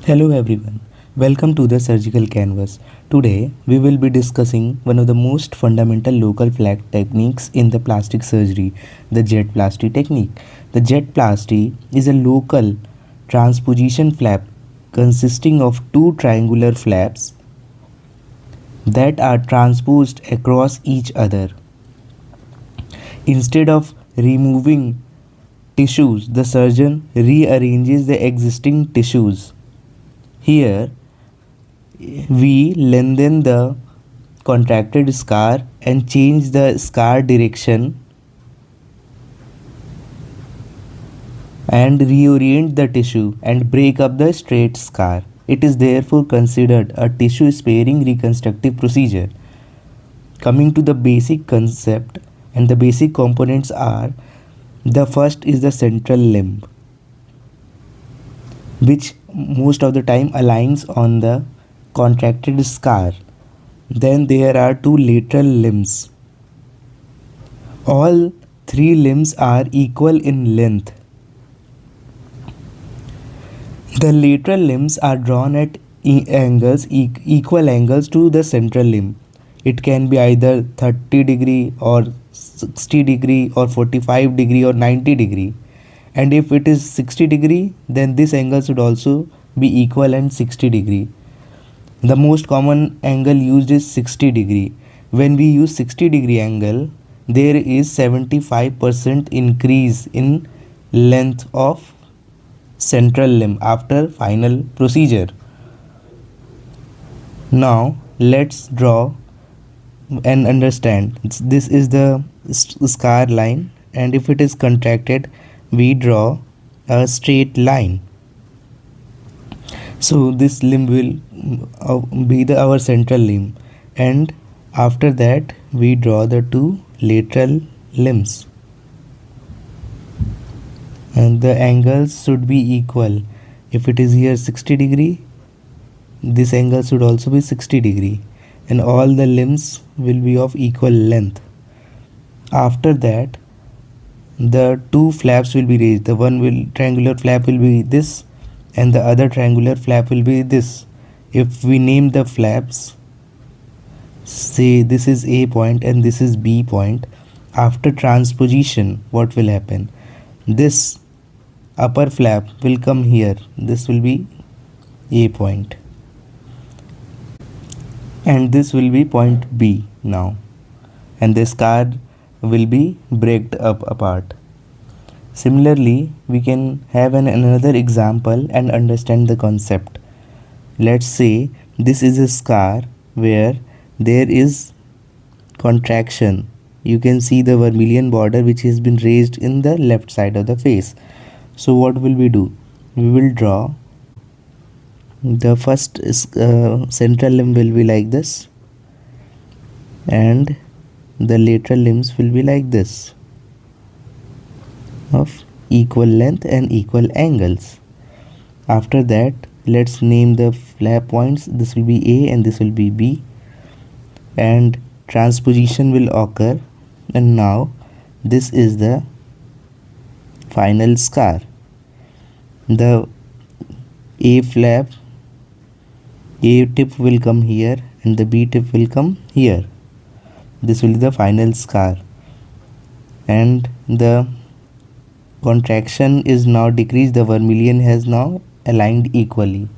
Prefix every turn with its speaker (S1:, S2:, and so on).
S1: Hello everyone, welcome to the surgical canvas. Today we will be discussing one of the most fundamental local flap techniques in the plastic surgery, the Z-Plasty technique. The Z-Plasty is a local transposition flap consisting of two triangular flaps that are transposed across each other. Instead of removing tissues, the surgeon rearranges the existing tissues. Here, we lengthen the contracted scar and change the scar direction and reorient the tissue and break up the straight scar. It is therefore considered a tissue sparing reconstructive procedure. Coming to the basic concept and the basic components are: the first is the central limb, which most of the time aligns on the contracted scar. Then there are two lateral limbs. All three limbs are equal in length. The lateral limbs are drawn at equal angles to the central limb. It can be either 30 degree or 60 degree or 45 degree or 90 degree. And if it is 60 degree, then this angle should also be equal and 60 degree. The most common angle used is 60 degree. When we use 60 degree angle, there is 75% increase in length of central limb after final procedure. Now let's draw and understand. This is the scar line, and if it is contracted, we draw a straight line. So this limb will be our central limb, and after that we draw the two lateral limbs, and the angles should be equal. If it is here 60 degree, this angle should also be 60 degree, and all the limbs will be of equal length. After that, the two flaps will be raised. The triangular flap will be this, and the other triangular flap will be this. If we name the flaps, say this is A point and this is B point, after transposition, what will happen? This upper flap will come here. This will be A point, and this will be point B now, and the scar will be breaked up apart. Similarly, we can have another example and understand the concept. Let's say this is a scar where there is contraction. You can see the vermilion border which has been raised in the left side of the face. So what will we do? We will draw the first central limb will be like this, and the lateral limbs will be like this, of equal length and equal angles. After that, let's name the flap points. This will be A and this will be B, and transposition will occur, and now this is the final scar. The A flap, A tip will come here and the B tip will come here. This will be the final scar, and the contraction is now decreased. The vermilion has now aligned equally.